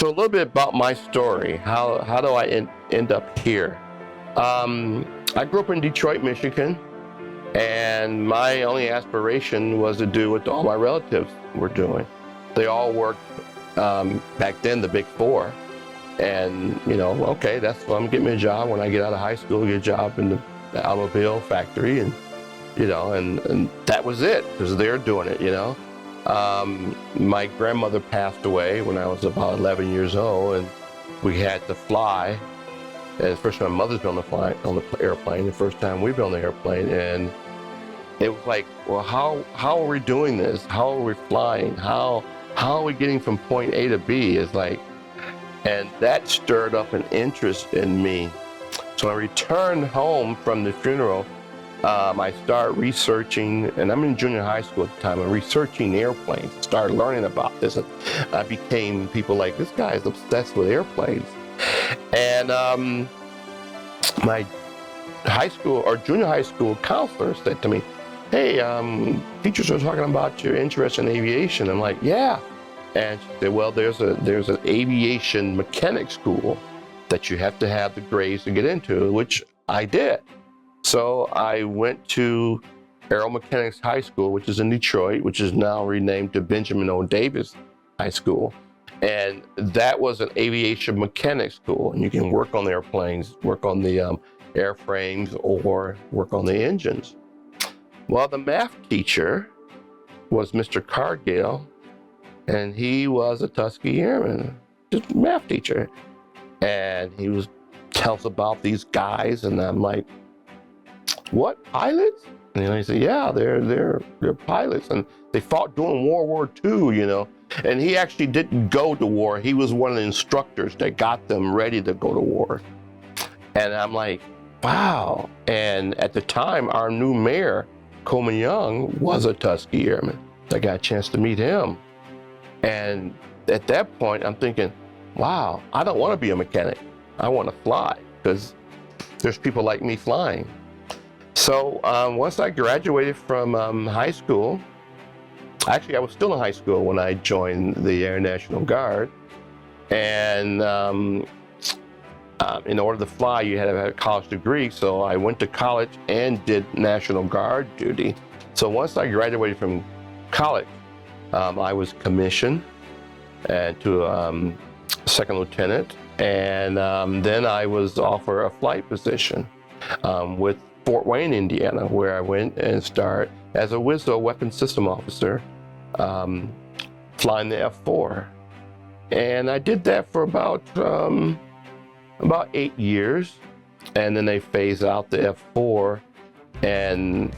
So a little bit about my story. How do I end up here? I grew up in Detroit, Michigan, and my only aspiration was to do what all my relatives were doing. They all worked back then, the Big Four, and okay, that's what I'm getting me a job when I get out of high school, get a job in the automobile factory, and and that was it because they're doing it. My grandmother passed away when I was about 11 years old, and we had to fly. And the first time my mother's been on the airplane, the first time we've been on the airplane, and it was like, well, how are we doing this? How are we flying? How are we getting from point A to B? It's like, and that stirred up an interest in me. So I returned home from the funeral. I started researching, and I'm in junior high school at the time, I'm researching airplanes, started learning about this. And I became people like, this guy is obsessed with airplanes. And my high school or junior high school counselor said to me, hey, teachers are talking about your interest in aviation. I'm like, yeah. And she said, well, there's an aviation mechanic school that you have to have the grades to get into, which I did. So I went to Aero Mechanics High School, which is in Detroit, which is now renamed to Benjamin O. Davis High School. And that was an aviation mechanics school. And you can work on the airplanes, work on the airframes, or work on the engines. Well, the math teacher was Mr. Cargill, and he was a Tuskegee Airman, just math teacher. And he was tells about these guys, and I'm like, what, pilots? And he said, yeah, they're pilots, and they fought during World War II, And he actually didn't go to war. He was one of the instructors that got them ready to go to war. And I'm like, wow. And at the time, our new mayor, Coleman Young, was a Tuskegee Airman. I got a chance to meet him. And at that point, I'm thinking, wow, I don't want to be a mechanic. I want to fly, because there's people like me flying. So once I graduated from high school, actually I was still in high school when I joined the Air National Guard. And in order to fly, you had to have a college degree. So I went to college and did National Guard duty. So once I graduated from college, I was commissioned to second lieutenant. And then I was offered a flight position with Fort Wayne, Indiana, where I went and started as a WSO weapons system officer, flying the F-4. And I did that for about 8 years. And then they phased out the F-4. And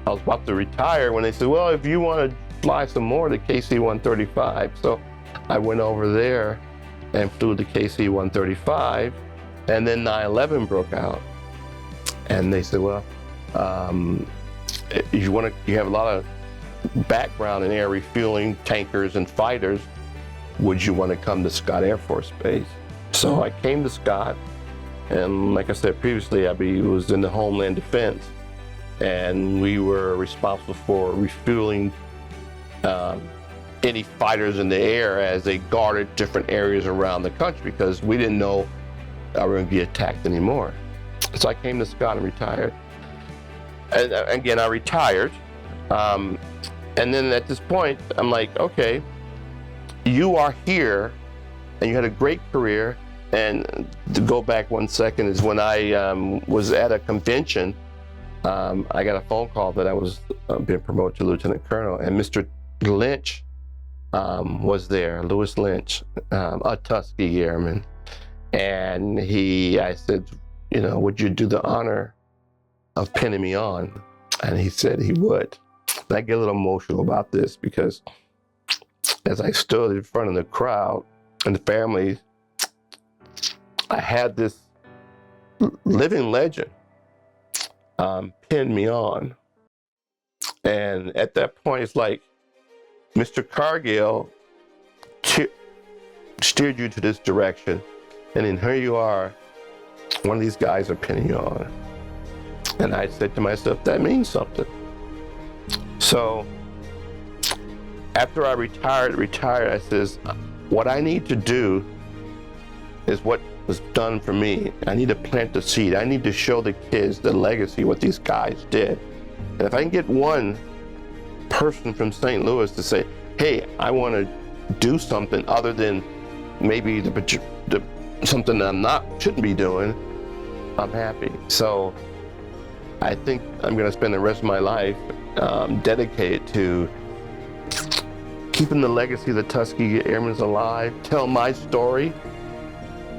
I was about to retire when they said, well, if you want to fly some more, the KC-135. So I went over there and flew the KC-135. And then 9/11 broke out. And they said, well, you have a lot of background in air refueling tankers and fighters. Would you want to come to Scott Air Force Base? So I came to Scott, and like I said previously, I was in the Homeland Defense, and we were responsible for refueling any fighters in the air as they guarded different areas around the country, because we didn't know we were going to be attacked anymore. So I came to Scott and retired. And again, I retired. And then at this point, I'm like, okay, you are here and you had a great career. And to go back 1 second is when I was at a convention, I got a phone call that I was being promoted to Lieutenant Colonel, and Mr. Lynch was there, Lewis Lynch, a Tuskegee Airman. And I said, would you do the honor of pinning me on? And he said he would. And I get a little emotional about this because as I stood in front of the crowd and the family, I had this living legend pin me on. And at that point, it's like Mr. Cargill steered you to this direction. And then here you are, one of these guys are pinning you on. And I said to myself, that means something. So after I retired, I says, what I need to do is what was done for me. I need to plant the seed. I need to show the kids the legacy, what these guys did. And if I can get one person from St. Louis to say, hey, I want to do something other than maybe something that shouldn't be doing, I'm happy. So I think I'm going to spend the rest of my life dedicated to keeping the legacy of the Tuskegee Airmen alive, tell my story,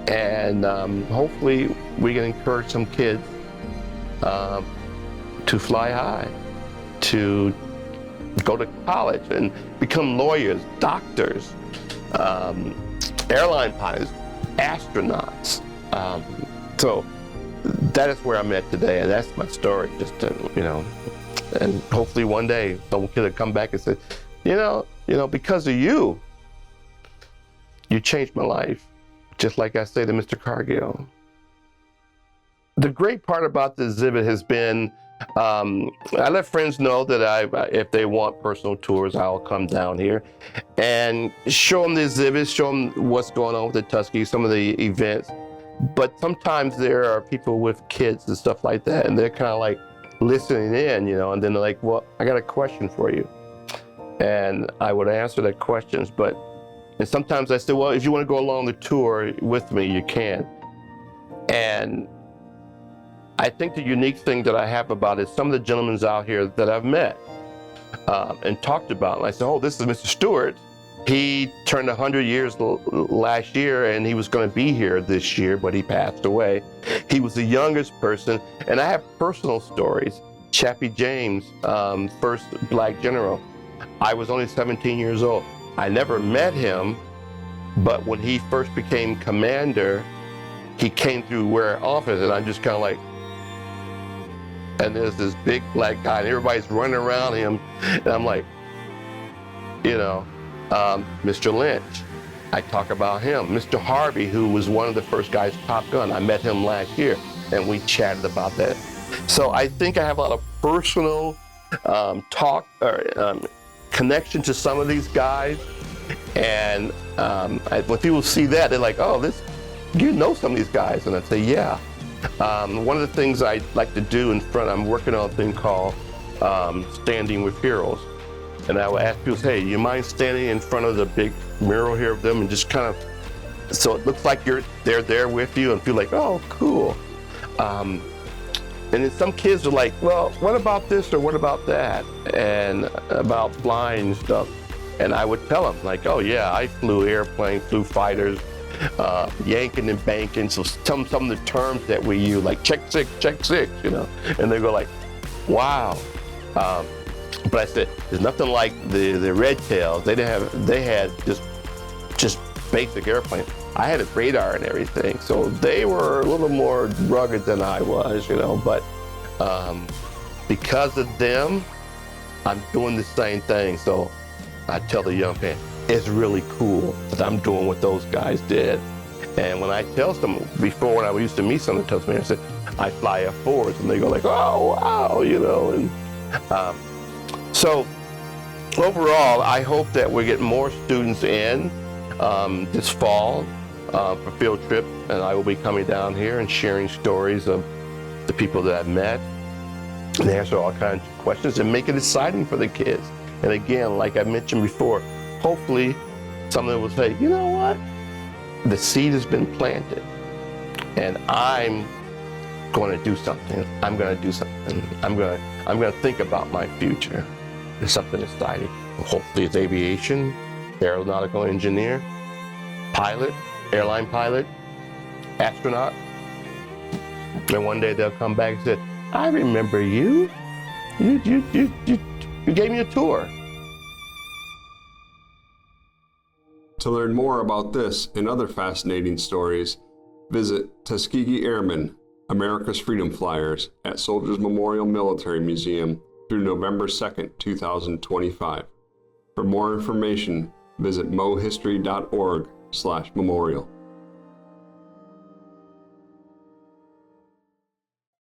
and hopefully we can encourage some kids to fly high, to go to college and become lawyers, doctors, airline pilots, astronauts. So that is where I'm at today, and that's my story. Just to, and hopefully one day some kid will come back and say, because of you changed my life. Just like I say to Mr. Cargill. The great part about the exhibit has been, I let friends know that if they want personal tours, I'll come down here and show them the exhibits, show them what's going on with the Tuskegee, some of the events. But sometimes there are people with kids and stuff like that, and they're kind of like listening in, and then they're like, well, I got a question for you. And I would answer their questions, and sometimes I say, well, if you want to go along the tour with me, you can. And I think the unique thing that I have about it is some of the gentlemen out here that I've met and talked about. And I said, oh, this is Mr. Stewart. He turned 100 years last year, and he was going to be here this year, but he passed away. He was the youngest person, and I have personal stories. Chappie James, first black general. I was only 17 years old. I never met him, but when he first became commander, he came through Ware office, and I'm just kind of like, and there's this big black guy, and everybody's running around him, and I'm like, Mr. Lynch, I talk about him. Mr. Harvey, who was one of the first guys Top Gun, I met him last year, and we chatted about that. So I think I have a lot of personal talk or connection to some of these guys, and when people see that, they're like, oh, you know some of these guys, and I say, yeah. One of the things I like to do I'm working on a thing called Standing with Heroes. And I will ask people, hey, you mind standing in front of the big mural here of them and just kind of, so it looks like they're there with you and feel like, oh, cool. And then some kids are like, well, what about this or what about that? And about flying stuff. And I would tell them like, oh yeah, I flew airplanes, flew fighters, yanking and banking. So some of the terms that we use, like check six, and they go like, wow. But I said, there's nothing like the Red Tails. They had just basic airplanes. I had a radar and everything, so they were a little more rugged than I was, but because of them, I'm doing the same thing. So I tell the young man, it's really cool that I'm doing what those guys did. And when I tell some, before when I used to meet some of the Toastmasters, I said, I fly F4s, and they go like, oh, wow, and so overall, I hope that we get more students in this fall for field trip, and I will be coming down here and sharing stories of the people that I've met and answer all kinds of questions and make it exciting for the kids. And again, like I mentioned before, hopefully someone will say, you know what? The seed has been planted, and I'm going to do something. I'm going to do something. I'm going to think about my future. It's something exciting. Hopefully it's aviation, aeronautical engineer, pilot, airline pilot, astronaut. And one day they'll come back and say, I remember you. You gave me a tour. To learn more about this and other fascinating stories, visit Tuskegee Airmen, America's Freedom Flyers at Soldiers Memorial Military Museum through November 2nd, 2025. For more information, visit mohistory.org/memorial.